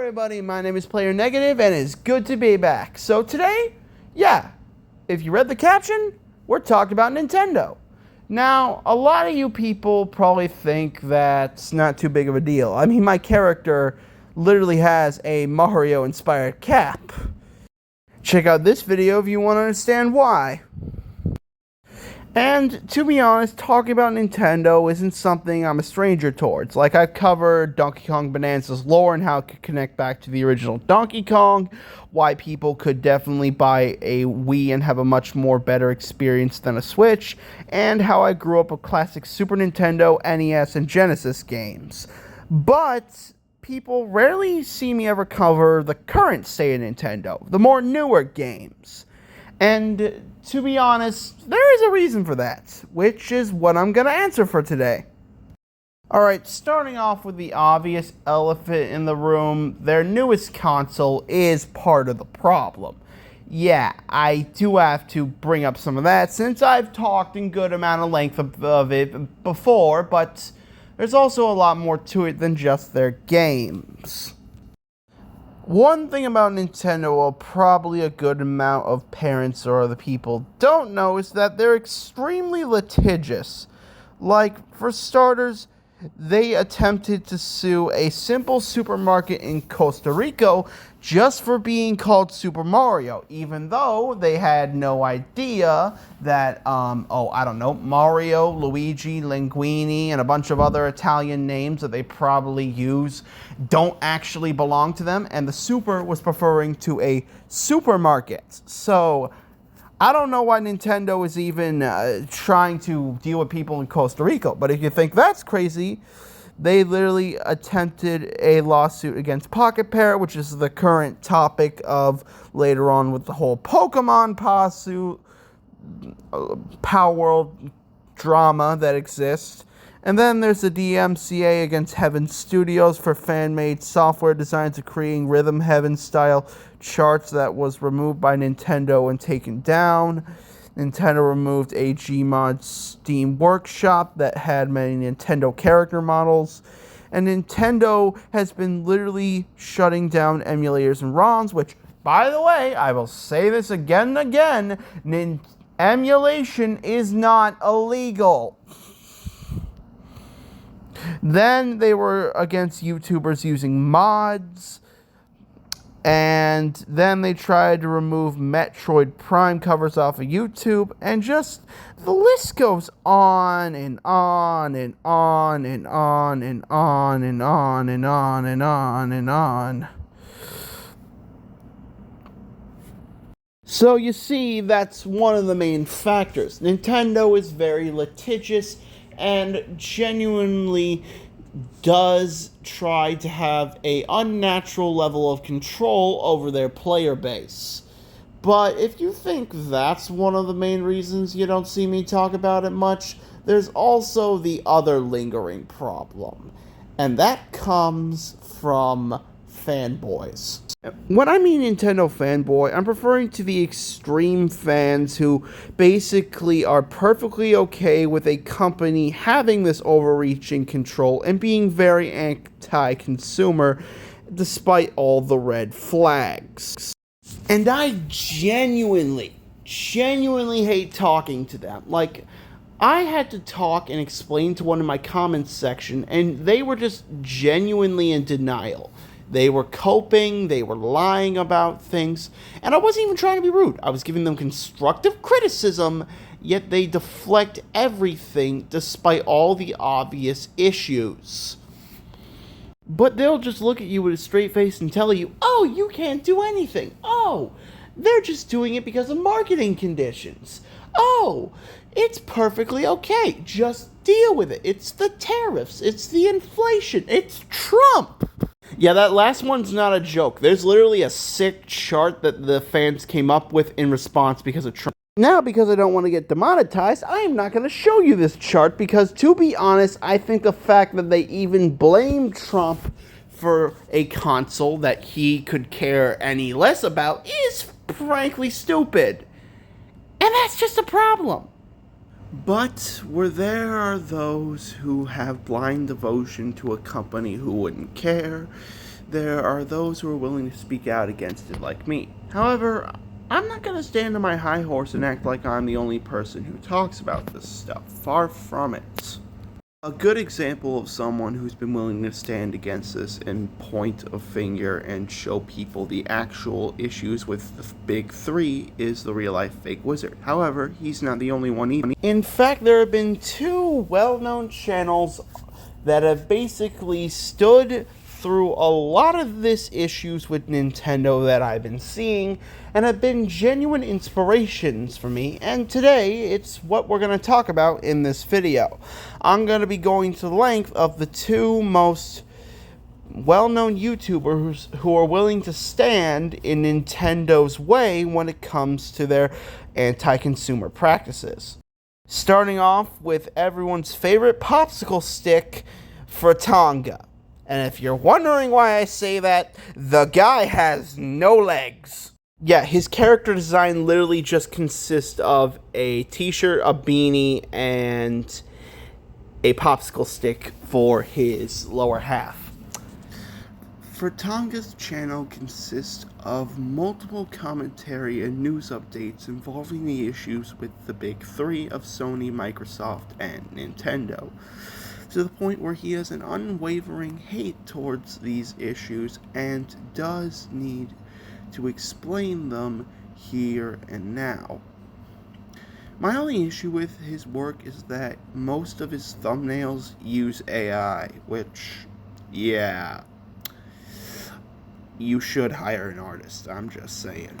everybody, my name is Player Negative, and it's good to be back. So today, if you read the caption, we're talking about Nintendo. Now, a lot of you people probably think that's not too big of a deal. I mean, my character literally has a Mario-inspired cap. Check out this video if you want to understand why. And to be honest, talking about Nintendo isn't something I'm a stranger towards. Like, I've covered Donkey Kong Bonanza's lore and how it could connect back to the original Donkey Kong, why people could definitely buy a Wii and have a much more better experience than a Switch, and how I grew up with classic Super Nintendo, NES, and Genesis games. But people rarely see me ever cover the current state of Nintendo, the more newer games. And to be honest, there is a reason for that, which is what I'm going to answer for today. Alright, starting off with the obvious elephant in the room, their newest console is part of the problem. Yeah, I do have to bring up some of that since I've talked in good amount of length of it before, but there's also a lot more to it than just their games. One thing about Nintendo, well, probably a good amount of parents or other people don't know, is that they're extremely litigious. Like, for starters, they attempted to sue a simple supermarket in Costa Rica just for being called Super Mario, even though they had no idea that, Mario, Luigi, Linguini, and a bunch of other Italian names that they probably use don't actually belong to them, and the super was referring to a supermarket. So I don't know why Nintendo is even trying to deal with people in Costa Rica, but if you think that's crazy, they literally attempted a lawsuit against Pocket Parrot, which is the current topic of later on with the whole Pokemon Power World drama that exists. And then there's the DMCA against Heaven Studios for fan-made software designed to creating Rhythm Heaven-style charts that was removed by Nintendo and taken down. Nintendo removed a Gmod Steam Workshop that had many Nintendo character models. And Nintendo has been literally shutting down emulators and ROMs, which, by the way, I will say this again and again, emulation is not illegal. Then they were against YouTubers using mods, and then they tried to remove Metroid Prime covers off of YouTube, and just the list goes on and on and on and on and on and on and on and on and on. So you see, that's one of the main factors. Nintendo is very litigious and genuinely does try to have a unnatural level of control over their player base. But if you think that's one of the main reasons you don't see me talk about it much, there's also the other lingering problem, and that comes from fanboys. When I mean Nintendo fanboy, I'm referring to the extreme fans who basically are perfectly okay with a company having this overreaching control and being very anti-consumer despite all the red flags. And I genuinely hate talking to them. Like, I had to talk and explain to one in my comments section, and they were just genuinely in denial. They were coping, they were lying about things, and I wasn't even trying to be rude. I was giving them constructive criticism, yet they deflect everything despite all the obvious issues. But they'll just look at you with a straight face and tell you, oh, you can't do anything. Oh, they're just doing it because of marketing conditions. Oh, it's perfectly okay. Just deal with it. It's the tariffs. It's the inflation. It's Trump. Yeah, that last one's not a joke. There's literally a sick chart that the fans came up with in response because of Trump. Now, because I don't want to get demonetized, I am not going to show you this chart because, to be honest, I think the fact that they even blame Trump for a console that he could care any less about is frankly stupid. And that's just a problem. But where there are those who have blind devotion to a company who wouldn't care, there are those who are willing to speak out against it like me. However, I'm not going to stand on my high horse and act like I'm the only person who talks about this stuff. Far from it. A good example of someone who's been willing to stand against this and point a finger and show people the actual issues with the big three is the real-life fake wizard. However, he's not the only one either. In fact, there have been two well-known channels that have basically stood through a lot of this issues with Nintendo that I've been seeing and have been genuine inspirations for me, and today it's what we're going to talk about in this video. I'm going to be going to the length of the two most well-known YouTubers who are willing to stand in Nintendo's way when it comes to their anti-consumer practices. Starting off with everyone's favorite popsicle stick, Fratanga. And if you're wondering why I say that, the guy has no legs. Yeah, his character design literally just consists of a t-shirt, a beanie, and a popsicle stick for his lower half. Fratanga's channel consists of multiple commentary and news updates involving the issues with the big three of Sony, Microsoft, and Nintendo, to the point where he has an unwavering hate towards these issues and does need to explain them here and now. My only issue with his work is that most of his thumbnails use AI, which, yeah, you should hire an artist, I'm just saying.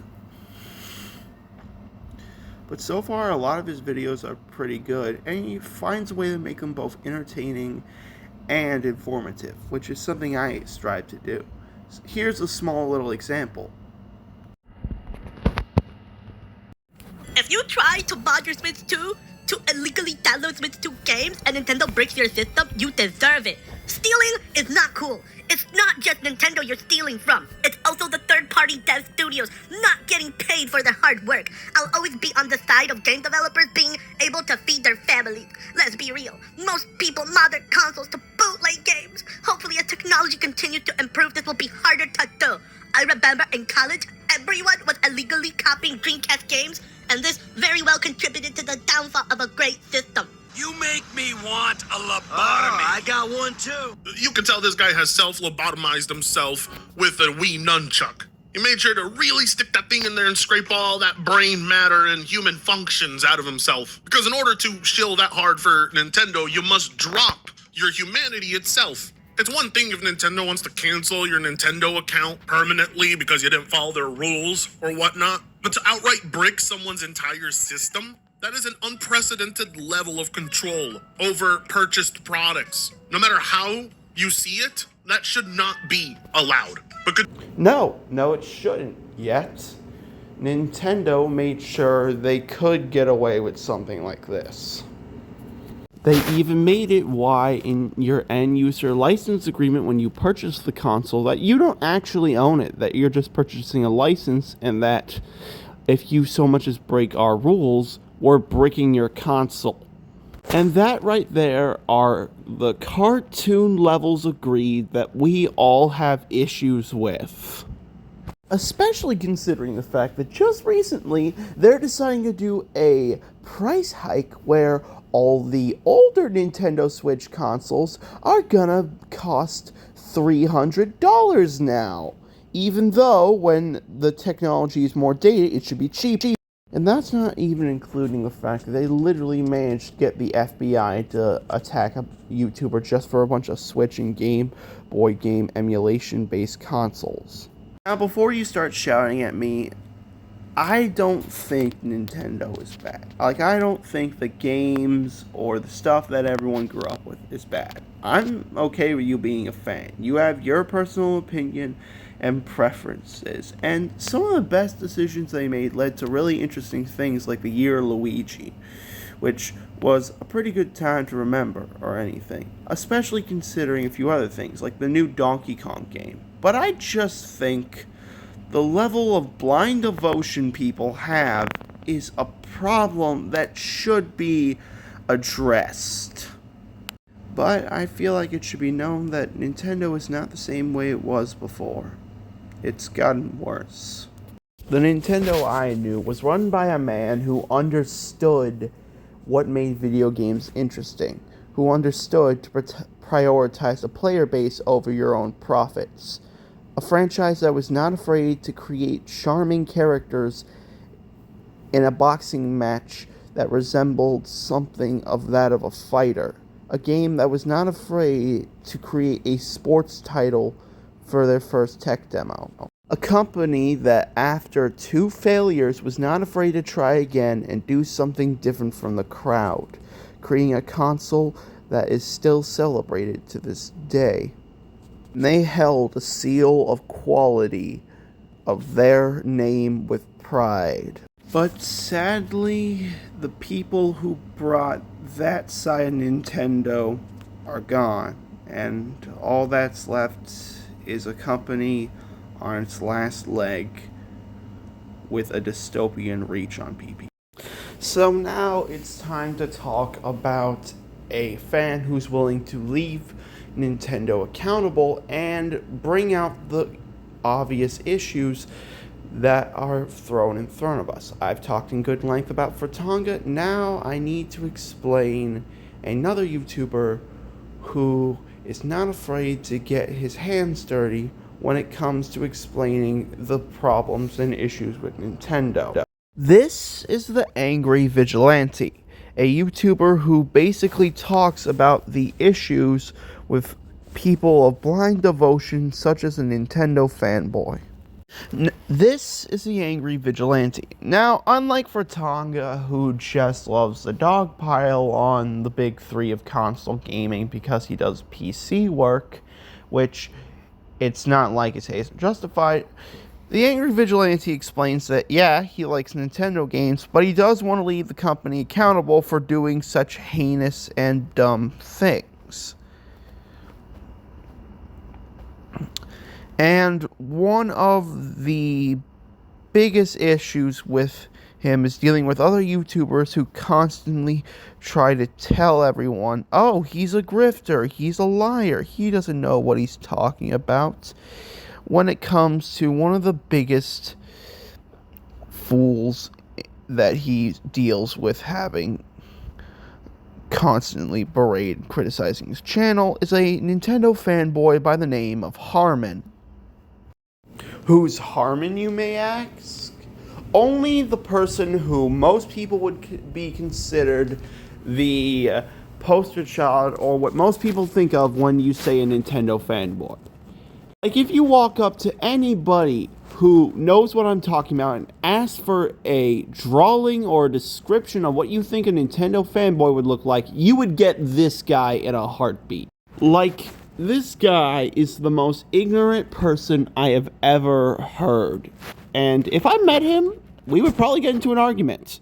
But so far, a lot of his videos are pretty good, and he finds a way to make them both entertaining and informative, which is something I strive to do. So here's a small little example. If you try to mod your Switch 2 to illegally download Switch 2 games and Nintendo breaks your system, you deserve it. Stealing is not cool. It's not just Nintendo you're stealing from. It's also the third-party dev studios not getting paid for their hard work. I'll always be on the side of game developers being able to feed their families. Let's be real. Most people mod their consoles to bootleg games. Hopefully as technology continues to improve, this will be harder to do. I remember in college, everyone was illegally copying Dreamcast games, and this very well contributed to the downfall of a great system. You make me want a lobotomy. I got one too. You can tell this guy has self-lobotomized himself with a Wii nunchuck. He made sure to really stick that thing in there and scrape all that brain matter and human functions out of himself. Because in order to shill that hard for Nintendo, you must drop your humanity itself. It's one thing if Nintendo wants to cancel your Nintendo account permanently because you didn't follow their rules or whatnot, but to outright brick someone's entire system, that is an unprecedented level of control over purchased products. No matter how you see it, that should not be allowed. No, it shouldn't yet. Nintendo made sure they could get away with something like this. They even made it why in your end-user license agreement when you purchase the console that you don't actually own it, that you're just purchasing a license, and that if you so much as break our rules, we're breaking your console. And that right there are the cartoon levels of greed that we all have issues with. Especially considering the fact that just recently they're deciding to do a price hike where all the older Nintendo Switch consoles are gonna cost $300 now. Even though when the technology is more dated, it should be cheap. And that's not even including the fact that they literally managed to get the FBI to attack a YouTuber just for a bunch of Switch and Game Boy game emulation-based consoles. Now, before you start shouting at me, I don't think Nintendo is bad. Like, I don't think the games or the stuff that everyone grew up with is bad. I'm okay with you being a fan. You have your personal opinion and preferences, and some of the best decisions they made led to really interesting things like the Year Luigi, which was a pretty good time to remember or anything, especially considering a few other things like the new Donkey Kong game. But I just think the level of blind devotion people have is a problem that should be addressed. But I feel like it should be known that Nintendo is not the same way it was before. It's gotten worse. The Nintendo I knew was run by a man who understood what made video games interesting, who understood to prioritize the player base over your own profits. A franchise that was not afraid to create charming characters in a boxing match that resembled something of that of a fighter. A game that was not afraid to create a sports title for their first tech demo. A company that, after 2 failures, was not afraid to try again and do something different from the crowd, creating a console that is still celebrated to this day. They held a seal of quality of their name with pride. But sadly, the people who brought that side of Nintendo are gone, and all that's left is a company on its last leg with a dystopian reach on PP. So now it's time to talk about a fan who's willing to leave Nintendo accountable and bring out the obvious issues that are thrown in front of us. I've talked in good length about Furtonga. Now I need to explain another YouTuber who is not afraid to get his hands dirty when it comes to explaining the problems and issues with Nintendo. This is the Angry Vigilante, a YouTuber who basically talks about the issues with people of blind devotion such as a Nintendo fanboy. This is the Angry Vigilante. Now, unlike Furtonga, who just loves the dog pile on the big 3 of console gaming because he does PC work, which it's not like his taste justified, the Angry Vigilante explains that, yeah, he likes Nintendo games, but he does want to leave the company accountable for doing such heinous and dumb things. And one of the biggest issues with him is dealing with other YouTubers who constantly try to tell everyone, oh, he's a grifter, he's a liar, he doesn't know what he's talking about, when it comes to one of the biggest fools that he deals with having constantly berated, criticizing his channel, is a Nintendo fanboy by the name of Harmon. Who's Harmon, you may ask? Only the person who most people would be considered the poster child, or what most people think of when you say a Nintendo fanboy. Like, if you walk up to anybody who knows what I'm talking about and ask for a drawing or a description of what you think a Nintendo fanboy would look like, you would get this guy in a heartbeat. Like, this guy is the most ignorant person I have ever heard. And if I met him, we would probably get into an argument.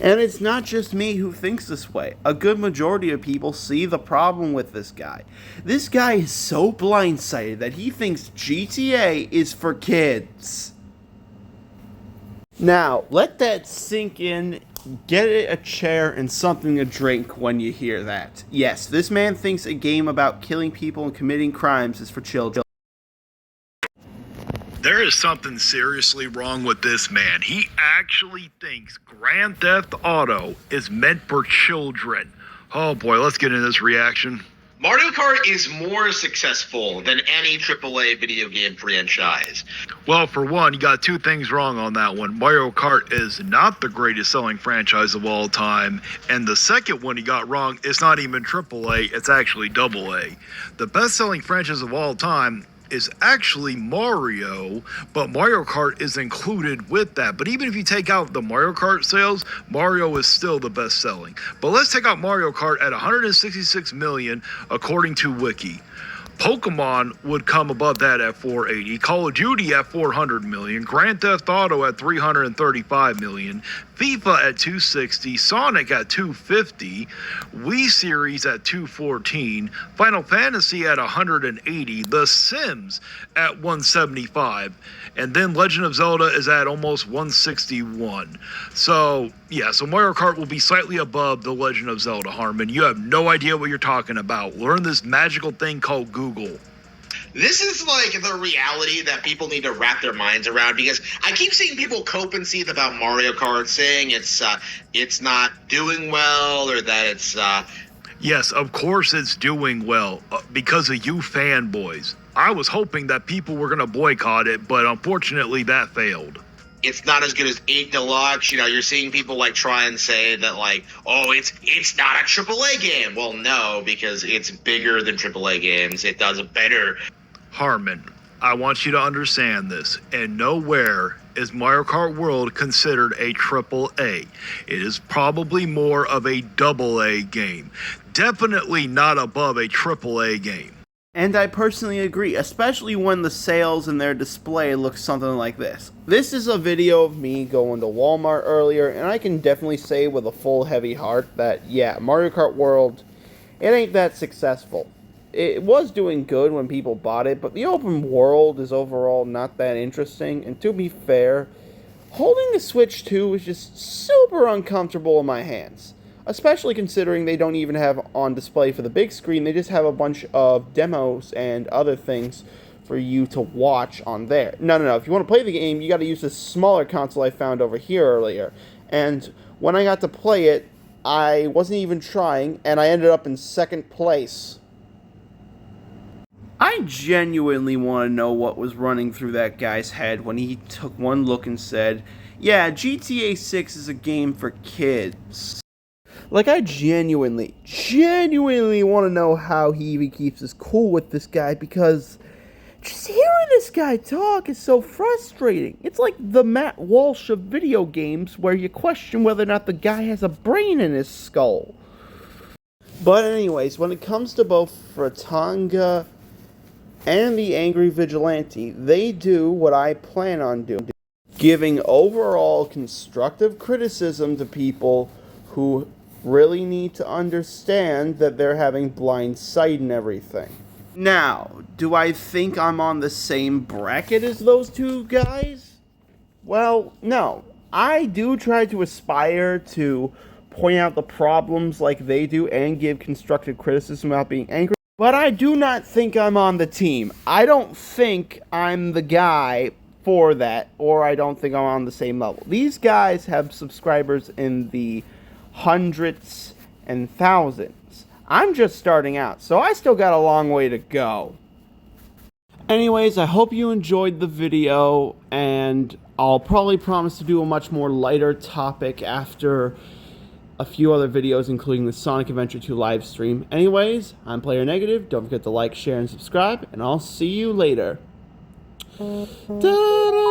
And it's not just me who thinks this way. A good majority of people see the problem with this guy. This guy is so blindsided that he thinks GTA is for kids. Now, let that sink in. Get a chair and something to drink when you hear that. Yes, this man thinks a game about killing people and committing crimes is for children. There is something seriously wrong with this man. He actually thinks Grand Theft Auto is meant for children. Oh boy, let's get into this reaction. Mario Kart is more successful than any AAA video game franchise. Well, for one, you got 2 things wrong on that one. Mario Kart is not the greatest selling franchise of all time. And the second one you got wrong, it's not even AAA, it's actually AA. The best selling franchise of all time is actually Mario, but Mario Kart is included with that. But even if you take out the Mario Kart sales, Mario is still the best selling. But let's take out Mario Kart at 166 million according to Wiki. Pokemon would come above that at 480, Call of Duty at 400 million, Grand Theft Auto at 335 million, FIFA at 260, Sonic at 250, Wii Series at 214, Final Fantasy at 180, The Sims at 175, and then Legend of Zelda is at almost 161. So Mario Kart will be slightly above The Legend of Zelda, Harmon. You have no idea what you're talking about. Learn this magical thing called Google. This is like the reality that people need to wrap their minds around, because I keep seeing people cope and seethe about Mario Kart, saying it's not doing well, or that it's Yes, of course it's doing well, because of you fanboys. I was hoping that people were going to boycott it, but unfortunately that failed. It's not as good as 8 Deluxe. You know, you're seeing people like try and say that, like, oh, it's not a AAA game. Well, no, because it's bigger than AAA games. It does better. Harmon, I want you to understand this, and nowhere is Mario Kart World considered a AAA. It is probably more of a AA game. Definitely not above a AAA game. And I personally agree, especially when the sales in their display look something like this. This is a video of me going to Walmart earlier, and I can definitely say with a full heavy heart that, yeah, Mario Kart World, it ain't that successful. It was doing good when people bought it, but the open world is overall not that interesting, and to be fair, holding the Switch 2 is just super uncomfortable in my hands. Especially considering they don't even have on display for the big screen, they just have a bunch of demos and other things for you to watch on there. No, if you want to play the game, you got to use this smaller console I found over here earlier. And when I got to play it, I wasn't even trying, and I ended up in second place. I genuinely want to know what was running through that guy's head when he took one look and said, yeah, GTA 6 is a game for kids. Like, I genuinely want to know how he even keeps his cool with this guy, because just hearing this guy talk is so frustrating. It's like the Matt Walsh of video games, where you question whether or not the guy has a brain in his skull. But anyways, when it comes to both Fratanga and the Angry Vigilante, they do what I plan on doing, giving overall constructive criticism to people who really need to understand that they're having blind sight and everything. Now, do I think I'm on the same bracket as those two guys? Well, no. I do try to aspire to point out the problems like they do and give constructive criticism without being angry, but I do not think I'm on the team. I don't think I'm the guy for that, or I don't think I'm on the same level. These guys have subscribers in the hundreds and thousands. I'm just starting out, so I still got a long way to go. Anyways, I hope you enjoyed the video, and I'll probably promise to do a much more lighter topic after a few other videos, including the Sonic Adventure 2 live stream. Anyways, I'm Player Negative. Don't forget to like, share, and subscribe, and I'll see you later. Ta-da!